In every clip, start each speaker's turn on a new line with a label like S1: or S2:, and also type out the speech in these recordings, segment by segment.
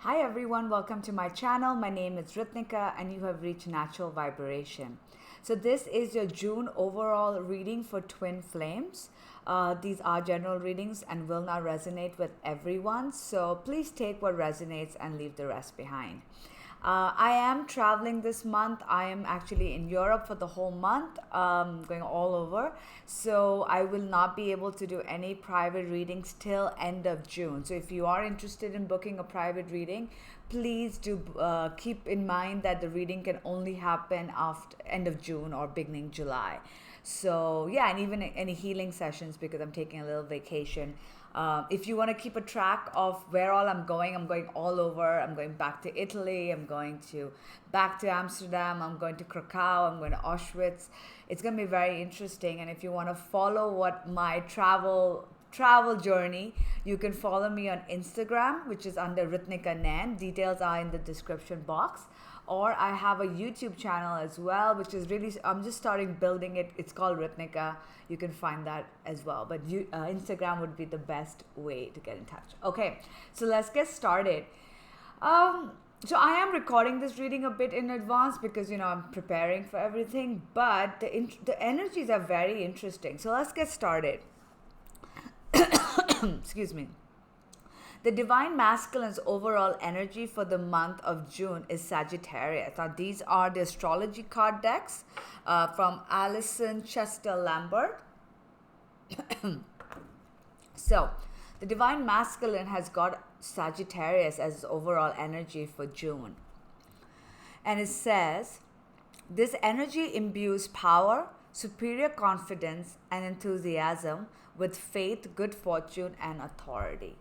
S1: Hi everyone, welcome to my channel. My name is Ritnika and you have reached Natural Vibration. So this is your June overall reading for twin flames. These are general readings and will not resonate with everyone. So please take what resonates and leave the rest behind. I am traveling this month. I am actually in Europe for the whole month, going all over. So I will not be able to do any private readings till end of June. So if you are interested in booking a private reading, please do keep in mind that the reading can only happen after end of June or beginning July. So yeah, and even any healing sessions because I'm taking a little vacation. If you want to keep a track of where all I'm going all over. I'm going back to Italy. I'm going back to Amsterdam. I'm going to Krakow. I'm going to Auschwitz. It's going to be very interesting. And if you want to follow what my travel journey, you can follow me on Instagram, which is under Ritnika Nan. Details are in the description box. Or I have a YouTube channel as well, which is really, I'm just starting building it. It's called Ritnika. You can find that as well. But Instagram would be the best way to get in touch. Okay, so let's get started. So I am recording this reading a bit in advance because, I'm preparing for everything. But the energies are very interesting. So let's get started. Excuse me. The Divine Masculine's overall energy for the month of June is Sagittarius. Now, these are the astrology card decks from Alison Chester Lambert. So, the Divine Masculine has got Sagittarius as its overall energy for June. And it says, this energy imbues power, superior confidence, and enthusiasm with faith, good fortune, and authority.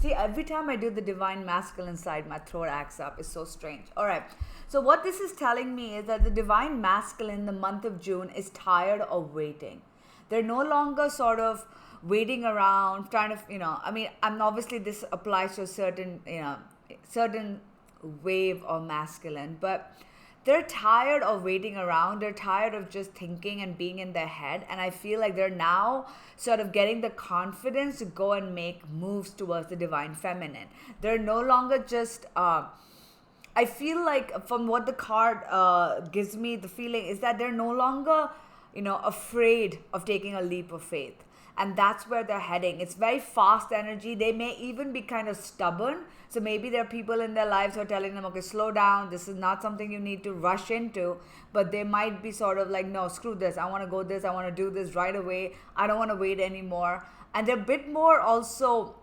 S1: See, every time I do the Divine Masculine side, my throat acts up. It's so strange. All right. So what this is telling me is that the Divine Masculine in the month of June is tired of waiting. They're no longer sort of waiting around, trying to, I'm obviously this applies to a certain wave of masculine, but they're tired of waiting around. They're tired of just thinking and being in their head. And I feel like they're now sort of getting the confidence to go and make moves towards the Divine Feminine. They're no longer just, I feel like from what the card gives me, the feeling is that they're no longer, afraid of taking a leap of faith. And that's where they're heading. It's very fast energy. They may even be kind of stubborn. So maybe there are people in their lives who are telling them, okay, slow down. This is not something you need to rush into. But they might be sort of like, no, screw this. I want to go this. I want to do this right away. I don't want to wait anymore. And they're a bit more also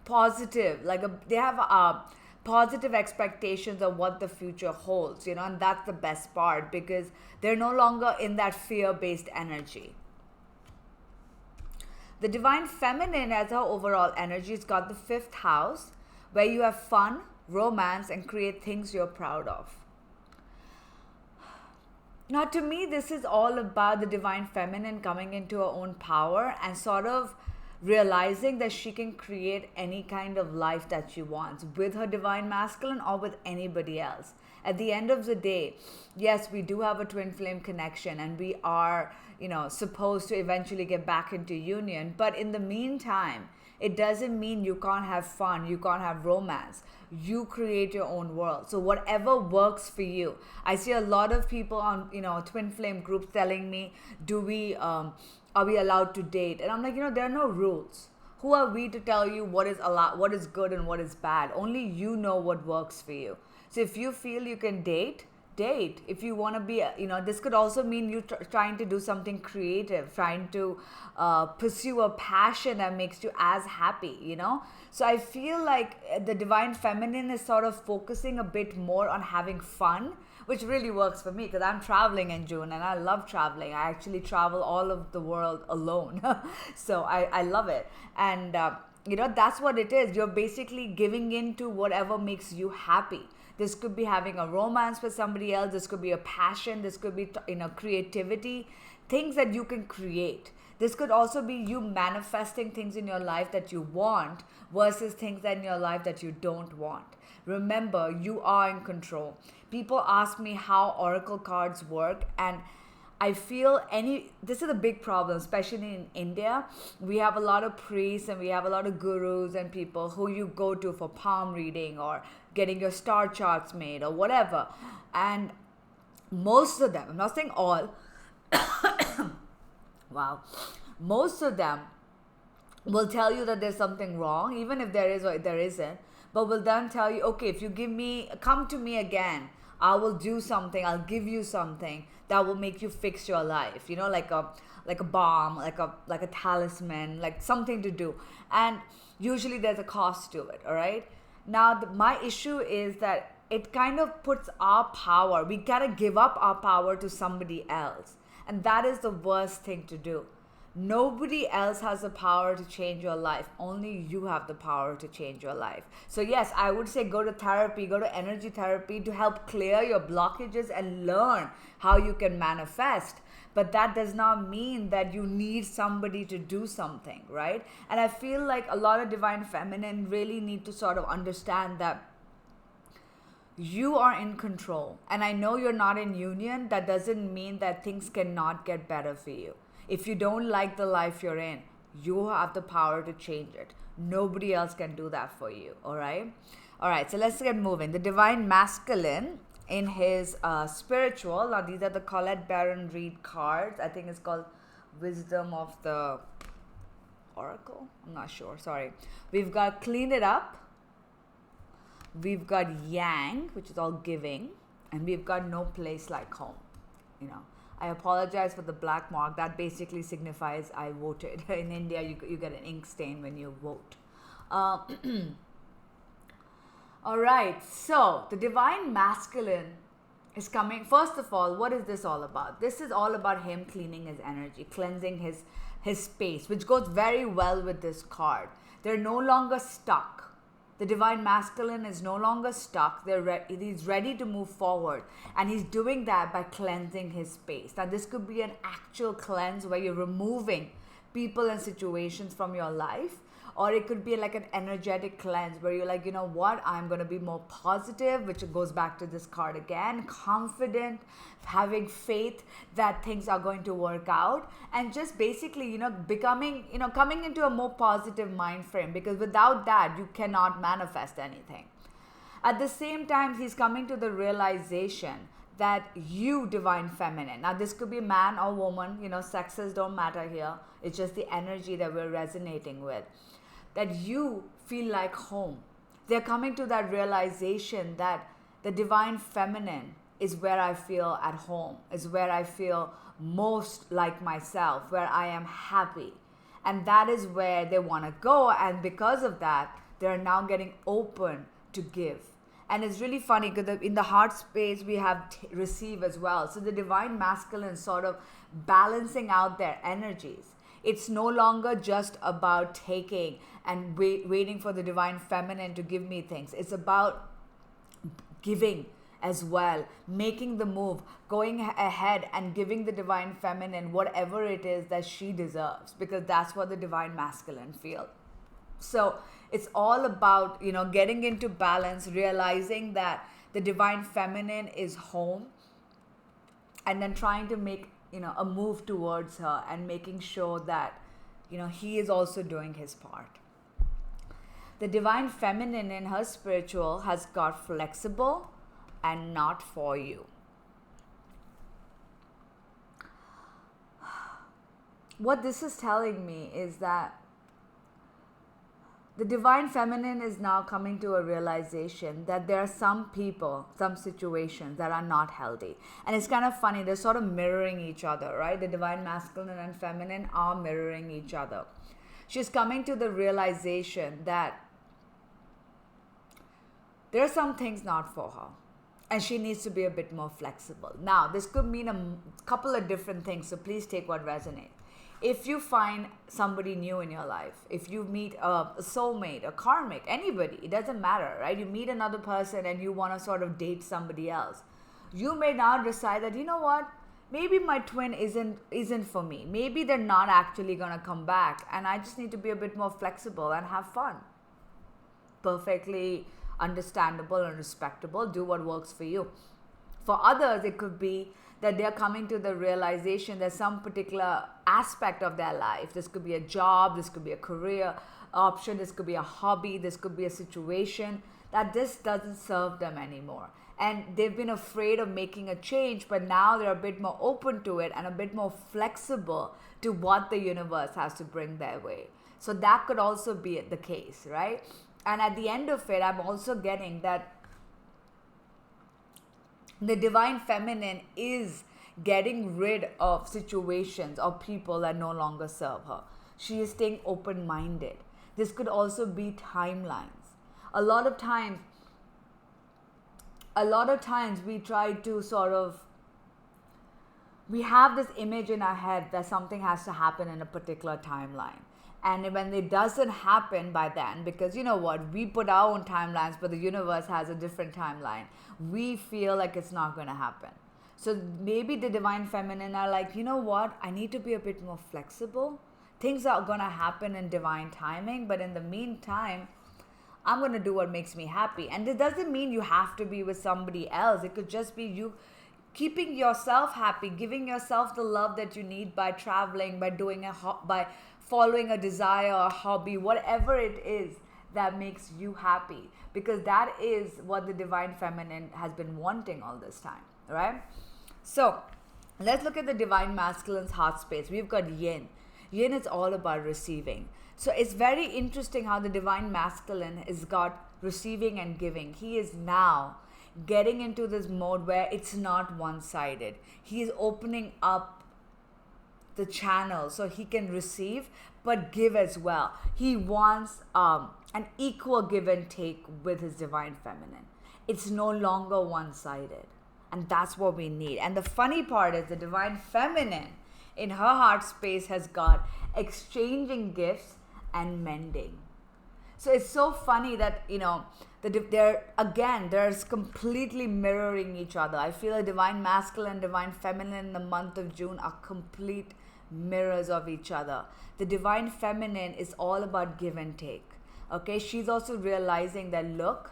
S1: positive. They have positive expectations of what the future holds, and that's the best part because they're no longer in that fear-based energy. The Divine Feminine as her overall energy has got the 5th house where you have fun, romance, and create things you're proud of. Now, to me, this is all about the Divine Feminine coming into her own power and sort of realizing that she can create any kind of life that she wants with her Divine Masculine or with anybody else. At the end of the day, yes, we do have a twin flame connection and we are, supposed to eventually get back into union. But in the meantime, it doesn't mean you can't have fun, you can't have romance. You create your own world. So whatever works for you. I see a lot of people on, twin flame groups telling me, are we allowed to date? And I'm like, there are no rules. Who are we to tell you what is allowed, what is good and what is bad? Only you know what works for you. So if you feel you can date. If you want to be, this could also mean you trying to do something creative, trying to pursue a passion that makes you as happy, So I feel like the Divine Feminine is sort of focusing a bit more on having fun, which really works for me because I'm traveling in June and I love traveling. I actually travel all of the world alone. So I love it. And, that's what it is. You're basically giving in to whatever makes you happy. This could be having a romance with somebody else. This could be a passion. This could be, creativity, things that you can create. This could also be you manifesting things in your life that you want versus things in your life that you don't want. Remember, you are in control. People ask me how oracle cards work, and I feel this is a big problem, especially in India. We have a lot of priests and we have a lot of gurus and people who you go to for palm reading or getting your star charts made or whatever. And most of them, I'm not saying all, wow, most of them will tell you that there's something wrong, even if there is or there isn't, but will then tell you, okay, if you come to me again, I will do something, I'll give you something that will make you fix your life, like a balm, like a talisman, like something to do. And usually there's a cost to it, all right? Now, my issue is that it kind of puts our power, we gotta give up our power to somebody else. And that is the worst thing to do. Nobody else has the power to change your life. Only you have the power to change your life. So yes, I would say go to therapy, go to energy therapy to help clear your blockages and learn how you can manifest. But that does not mean that you need somebody to do something, right? And I feel like a lot of divine feminine really need to sort of understand that you are in control. And I know you're not in union. That doesn't mean that things cannot get better for you. If you don't like the life you're in, you have the power to change it. Nobody else can do that for you, all right? All right, so let's get moving. The divine masculine in his spiritual, now these are the Colette Baron Reed cards. I think it's called Wisdom of the Oracle. I'm not sure, sorry. We've got Clean It Up. We've got Yang, which is all giving. And we've got No Place Like Home, I apologize for the black mark. That basically signifies I voted. In India, you get an ink stain when you vote. All right. So the divine masculine is coming. First of all, what is this all about? This is all about him cleaning his energy, cleansing his space, which goes very well with this card. They're no longer stuck. The divine masculine is no longer stuck. He's ready to move forward. And he's doing that by cleansing his space. Now, this could be an actual cleanse where you're removing people and situations from your life. Or it could be like an energetic cleanse where you're like, you know what, I'm going to be more positive, which goes back to this card again, confident, having faith that things are going to work out, and just basically, becoming, coming into a more positive mind frame, because without that, you cannot manifest anything. At the same time, he's coming to the realization that you, divine feminine, now this could be man or woman, sexes don't matter here. It's just the energy that we're resonating with. That you feel like home. They're coming to that realization that the divine feminine is where I feel at home, is where I feel most like myself, where I am happy. And that is where they want to go. And because of that, they're now getting open to give. And it's really funny because in the heart space, we have receive as well. So the divine masculine sort of balancing out their energies. It's no longer just about taking and waiting for the divine feminine to give me things. It's about giving as well, making the move, going ahead and giving the divine feminine whatever it is that she deserves, because that's what the divine masculine feel. So it's all about, getting into balance, realizing that the divine feminine is home, and then trying to make a move towards her and making sure that, he is also doing his part. The divine feminine in her spiritual has got flexible and not for you. What this is telling me is that the divine feminine is now coming to a realization that there are some people, some situations that are not healthy. And it's kind of funny, they're sort of mirroring each other, right? The divine masculine and feminine are mirroring each other. She's coming to the realization that there are some things not for her. And she needs to be a bit more flexible. Now, this could mean a couple of different things, so please take what resonates. If you find somebody new in your life, if you meet a soulmate, a karmic, anybody, it doesn't matter, right? You meet another person and you want to sort of date somebody else. You may now decide that, maybe my twin isn't for me. Maybe they're not actually going to come back, and I just need to be a bit more flexible and have fun. Perfectly understandable and respectable. Do what works for you. For others, it could be that they're coming to the realization that some particular aspect of their life, this could be a job, this could be a career option, this could be a hobby, this could be a situation, that this doesn't serve them anymore. And they've been afraid of making a change, but now they're a bit more open to it and a bit more flexible to what the universe has to bring their way. So that could also be the case, right? And at the end of it, I'm also getting that the divine feminine is getting rid of situations or people that no longer serve her. She is staying open-minded. This could also be timelines. A lot of times we try to we have this image in our head that something has to happen in a particular timeline. And when it doesn't happen by then, because you know what, we put our own timelines, but the universe has a different timeline, we feel like it's not going to happen. So maybe the divine feminine are like, you know what, I need to be a bit more flexible. Things are going to happen in divine timing, but in the meantime, I'm going to do what makes me happy. And it doesn't mean you have to be with somebody else. It could just be you keeping yourself happy, giving yourself the love that you need by traveling, by doing by following a desire or hobby, whatever it is that makes you happy. Because that is what the divine feminine has been wanting all this time, right? So let's look at the divine masculine's heart space. We've got yin. Yin is all about receiving. So it's very interesting how the divine masculine has got receiving and giving. He is now getting into this mode where it's not one-sided. He is opening up the channel so he can receive but give as well. He wants an equal give and take with his divine feminine. It's no longer one-sided, and that's what we need. And the funny part is the divine feminine in her heart space has got exchanging gifts and mending. So it's so funny that, you know, there's completely mirroring each other. I feel a divine masculine and divine feminine in the month of June are complete mirrors of each other. The divine feminine is all about give and take. Okay, she's also realizing that, look,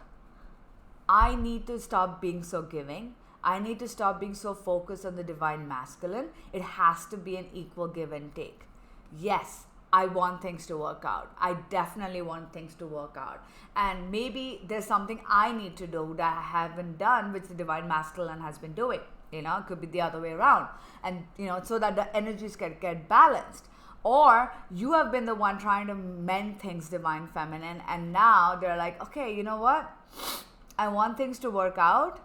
S1: I need to stop being so giving. I need to stop being so focused on the divine masculine. It has to be an equal give and take. Yes, I want things to work out. I definitely want things to work out. And maybe there's something I need to do that I haven't done, which the divine masculine has been doing. You know, it could be the other way around. And, you know, so that the energies can get balanced. Or you have been the one trying to mend things, divine feminine, and now they're like, okay, you know what? I want things to work out,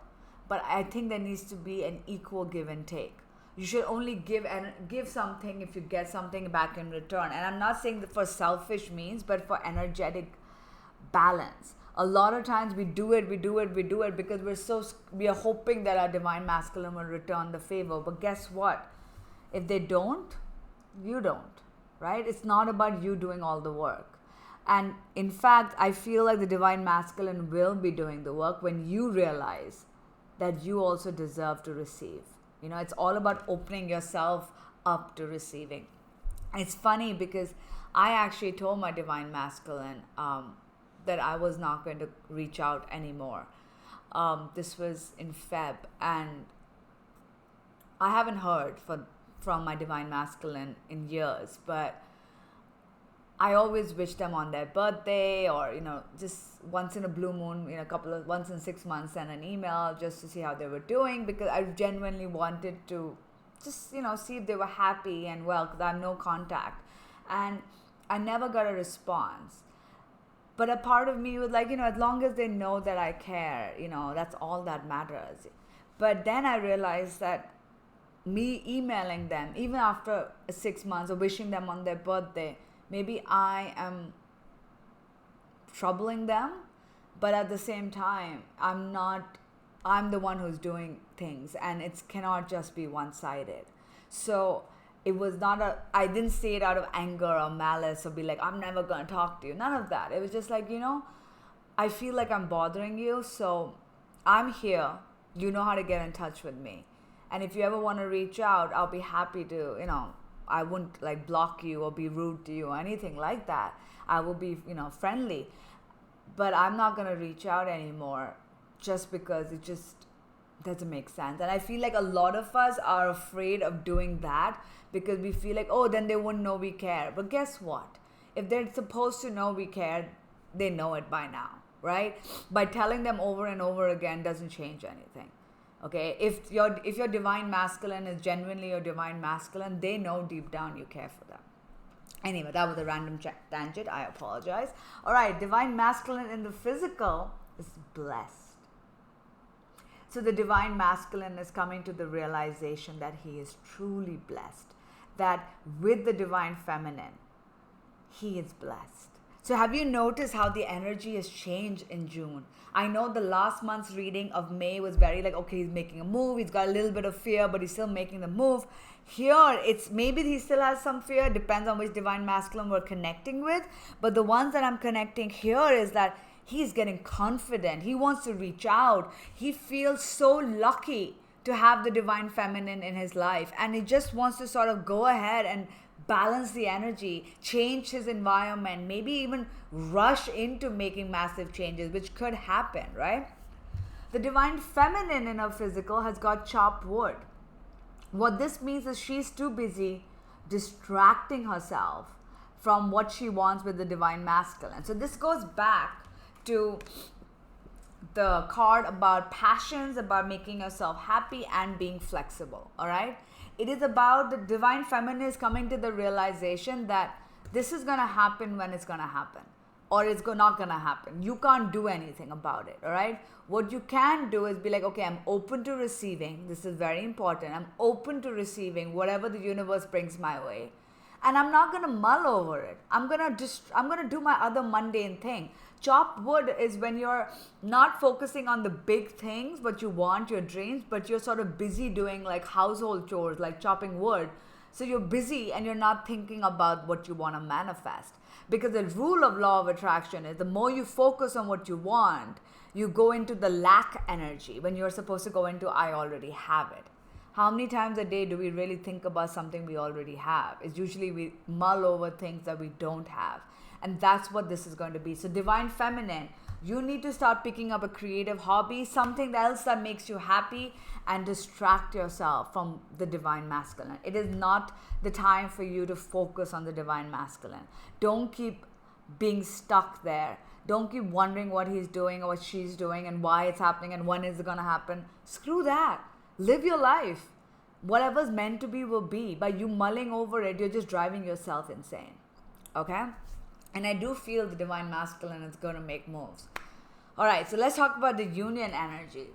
S1: but I think there needs to be an equal give and take. You should only give something if you get something back in return. And I'm not saying that for selfish means, but for energetic balance. A lot of times we do it because we are hoping that our divine masculine will return the favor. But guess what? If they don't, you don't, right? It's not about you doing all the work. And in fact, I feel like the divine masculine will be doing the work when you realize that you also deserve to receive. You know, it's all about opening yourself up to receiving. It's funny because I actually told my divine masculine that I was not going to reach out anymore. This was in Feb, and I haven't heard from my divine masculine in years, but I always wish them on their birthday, or, you know, just once in a blue moon, you know, once in 6 months, send an email just to see how they were doing, because I genuinely wanted to just, you know, see if they were happy and well, because I have no contact. And I never got a response. But a part of me was like, you know, as long as they know that I care, you know, that's all that matters. But then I realized that me emailing them, even after 6 months, or wishing them on their birthday, maybe I am troubling them, but at the same time, I'm the one who's doing things, and it cannot just be one-sided. So it was I didn't say it out of anger or malice or be like, I'm never going to talk to you. None of that. It was just like, you know, I feel like I'm bothering you, so I'm here. You know how to get in touch with me. And if you ever want to reach out, I'll be happy to, you know, I wouldn't like block you or be rude to you or anything like that. I will be, you know, friendly. But I'm not going to reach out anymore just because Doesn't make sense. And I feel like a lot of us are afraid of doing that because we feel like, oh, then they wouldn't know we care. But guess what? If they're supposed to know we care, they know it by now, right? By telling them over and over again doesn't change anything. Okay? If your divine masculine is genuinely your divine masculine, they know deep down you care for them. Anyway, that was a random tangent. I apologize. All right, divine masculine in the physical is blessed. So the divine masculine is coming to the realization that he is truly blessed. That with the divine feminine, he is blessed. So have you noticed how the energy has changed in June? I know the last month's reading of May was very like, okay, he's making a move. He's got a little bit of fear, but he's still making the move. Here, it's maybe he still has some fear. Depends on which divine masculine we're connecting with. But the ones that I'm connecting here is that he's getting confident. He wants to reach out. He feels so lucky to have the divine feminine in his life. And he just wants to sort of go ahead and balance the energy, change his environment, maybe even rush into making massive changes, which could happen, right? The divine feminine in her physical has got chopped wood. What this means is she's too busy distracting herself from what she wants with the divine masculine. So this goes back to the card about passions, about making yourself happy and being flexible, all right? It is about the divine feminine is coming to the realization that this is going to happen when it's going to happen, or it's not going to happen. You can't do anything about it, all right? What you can do is be like, okay, I'm open to receiving. This is very important. I'm open to receiving whatever the universe brings my way. And I'm not going to mull over it. I'm going to do my other mundane thing. Chopped wood is when you're not focusing on the big things, what you want, your dreams, but you're sort of busy doing like household chores, like chopping wood. So you're busy and you're not thinking about what you want to manifest. Because the rule of law of attraction is the more you focus on what you want, you go into the lack energy when you're supposed to go into I already have it. How many times a day do we really think about something we already have? It's usually we mull over things that we don't have. And that's what this is going to be. So divine feminine, you need to start picking up a creative hobby, something else that makes you happy, and distract yourself from the divine masculine. It is not the time for you to focus on the divine masculine. Don't keep being stuck there. Don't keep wondering what he's doing or what she's doing and why it's happening and when is it going to happen. Screw that. Live your life. Whatever's meant to be will be. By you mulling over it, you're just driving yourself insane. Okay? And I do feel the divine masculine is going to make moves. All right, so let's talk about the union energy.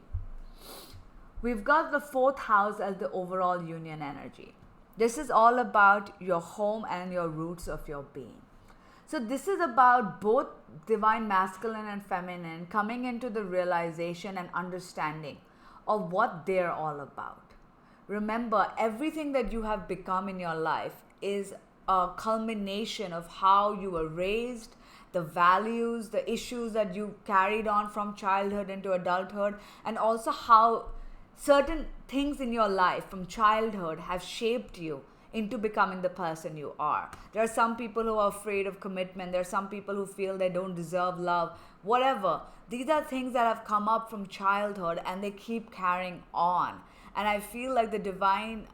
S1: We've got the 4th house as the overall union energy. This is all about your home and your roots of your being. So this is about both divine masculine and feminine coming into the realization and understanding of what they're all about. Remember, everything that you have become in your life is a culmination of how you were raised, the values, the issues that you carried on from childhood into adulthood, and also how certain things in your life from childhood have shaped you into becoming the person you are. There are some people who are afraid of commitment. There are some people who feel they don't deserve love, whatever. These are things that have come up from childhood and they keep carrying on. And I feel like the divine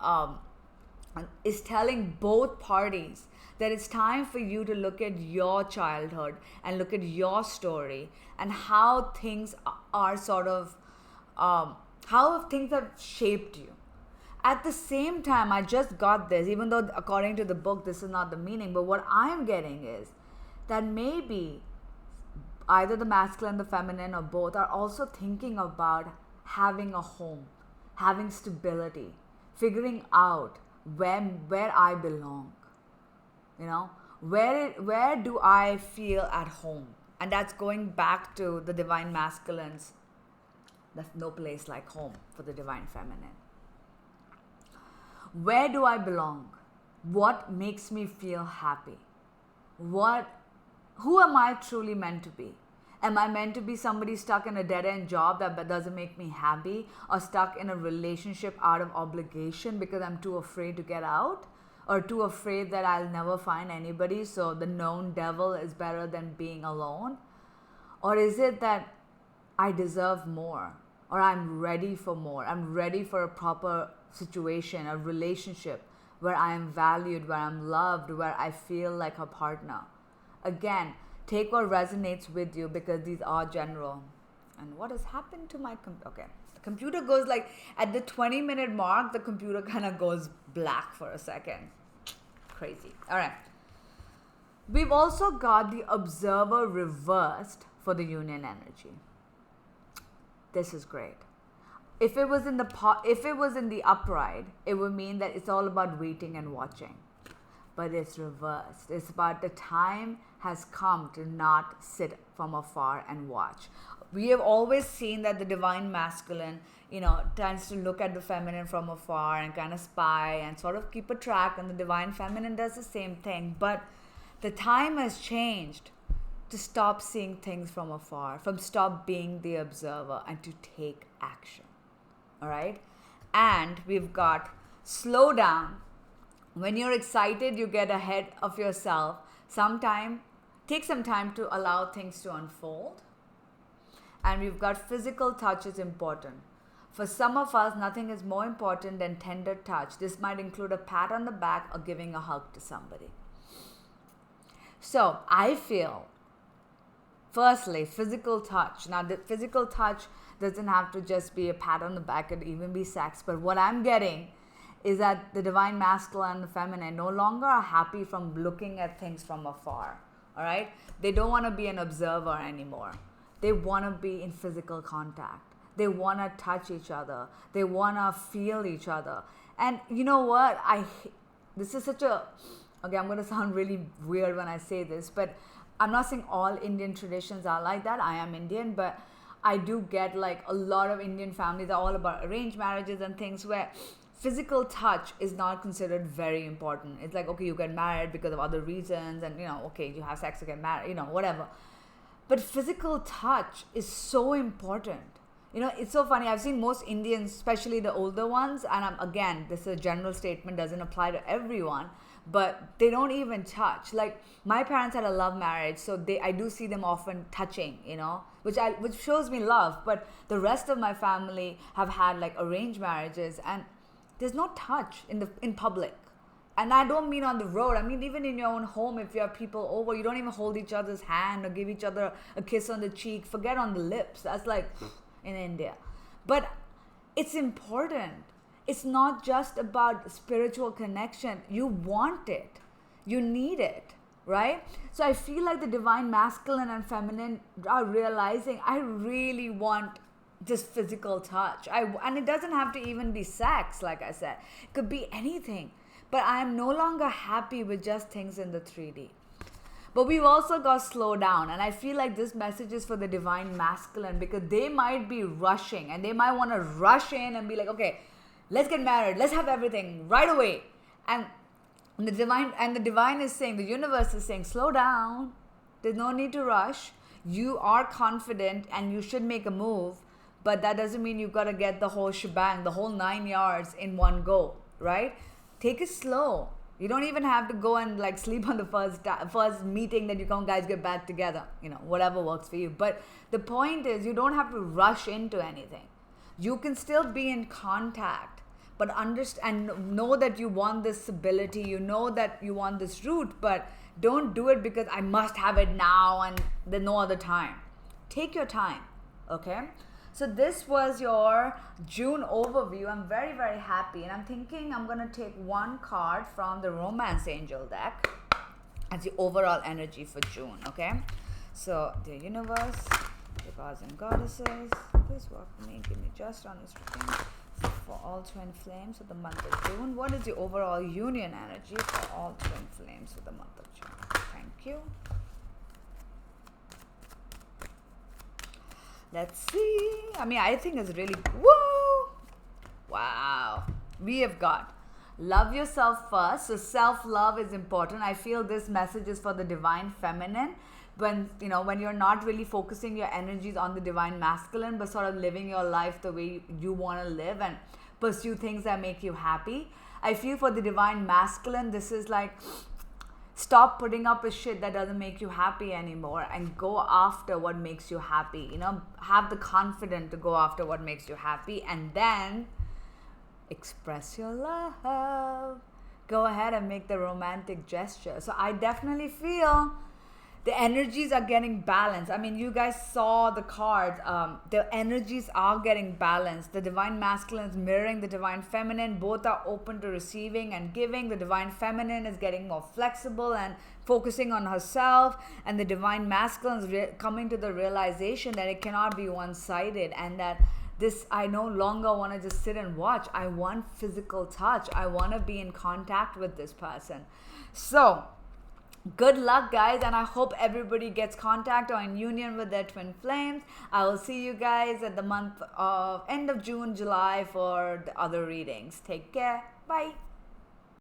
S1: is telling both parties that it's time for you to look at your childhood and look at your story and how things are sort of, how things have shaped you. At the same time, I just got this, even though according to the book, this is not the meaning, but what I'm getting is that maybe either the masculine, the feminine, or both are also thinking about having a home, having stability, figuring out where I belong, you know, where do I feel at home? And that's going back to the divine masculines. There's no place like home for the divine feminine. Where do I belong? What makes me feel happy? Who am I truly meant to be? Am I meant to be somebody stuck in a dead-end job that doesn't make me happy, or stuck in a relationship out of obligation because I'm too afraid to get out, or too afraid that I'll never find anybody, so the known devil is better than being alone? Or is it that I deserve more, or I'm ready for more. I'm ready for a proper situation, a relationship where I am valued, where I'm loved, where I feel like a partner. Again, take what resonates with you because these are general. And what has happened to my okay. The computer goes like at the 20-minute mark, the computer kind of goes black for a second. Crazy. All right. We've also got the observer reversed for the union energy. This is great. If it was in the upright, it would mean that it's all about waiting and watching. But it's reversed. It's about the time has come to not sit from afar and watch. We have always seen that the divine masculine, tends to look at the feminine from afar and kind of spy and sort of keep a track, and the divine feminine does the same thing. But the time has changed to stop seeing things from afar, from stop being the observer and to take action. All right? And we've got slow down. When you're excited, you get ahead of yourself. Take some time to allow things to unfold. And we've got physical touch is important. For some of us, nothing is more important than tender touch. This might include a pat on the back or giving a hug to somebody. So I feel, firstly, physical touch. Now, the physical touch doesn't have to just be a pat on the back, it could even be sex. But what I'm getting is that the divine masculine and the feminine no longer are happy from looking at things from afar. All right? They don't want to be an observer anymore. They want to be in physical contact. They want to touch each other. They want to feel each other. And you know what? This is such a... Okay, I'm going to sound really weird when I say this, but I'm not saying all Indian traditions are like that. I am Indian, but I do get like a lot of Indian families are all about arranged marriages and things where physical touch is not considered very important. It's like, okay, you get married because of other reasons and, okay, you have sex to get married, whatever. But physical touch is so important. It's so funny. I've seen most Indians, especially the older ones, and again, this is a general statement, doesn't apply to everyone, but they don't even touch. Like my parents had a love marriage, so I do see them often touching, which shows me love. But the rest of my family have had like arranged marriages, and there's no touch in public. And I don't mean on the road. I mean even in your own home, if you have people over, you don't even hold each other's hand or give each other a kiss on the cheek. Forget on the lips. That's like in India. But it's important. It's not just about spiritual connection. You want it. You need it, right? So I feel like the divine masculine and feminine are realizing I really want this physical touch. And it doesn't have to even be sex, like I said. It could be anything. But I am no longer happy with just things in the 3D. But we've also got to slow down. And I feel like this message is for the divine masculine because they might be rushing and they might want to rush in and be like, okay, let's get married. Let's have everything right away. And the divine is saying, the universe is saying, slow down. There's no need to rush. You are confident and you should make a move. But that doesn't mean you've got to get the whole shebang, the whole 9 yards in one go, right? Take it slow. You don't even have to go and like sleep on the first meeting that you guys get back together. Whatever works for you. But the point is, you don't have to rush into anything. You can still be in contact, but understand and know that you want this stability. You know that you want this route, but don't do it because I must have it now and there's no other time. Take your time, okay? So this was your June overview. I'm very, very happy. And I'm thinking I'm going to take one card from the Romance Angel deck as the overall energy for June, okay? So, the universe, the gods and goddesses, please work for me. Give me just honest reading for all twin flames for the month of June. What is the overall union energy for all twin flames for the month of June? Thank you. Let's see. I think it's really, woo! Wow. We have got love yourself first. So self-love is important. I feel this message is for the divine feminine. When you're not really focusing your energies on the divine masculine, but sort of living your life the way you want to live and pursue things that make you happy. I feel for the divine masculine, this is like, Stop putting up with shit that doesn't make you happy anymore and go after what makes you happy. You know, have the confidence to go after what makes you happy, and then express your love. Go ahead and make the romantic gesture. So I definitely feel the energies are getting balanced. I mean, you guys saw the cards. The energies are getting balanced. The divine masculine is mirroring the divine feminine. Both are open to receiving and giving. The divine feminine is getting more flexible and focusing on herself. And the divine masculine is coming to the realization that it cannot be one-sided, and that this, I no longer want to just sit and watch. I want physical touch. I want to be in contact with this person. So good luck, guys, and I hope everybody gets contact or in union with their twin flames. I will see you guys at the month of end of June, July for the other readings. Take care. Bye.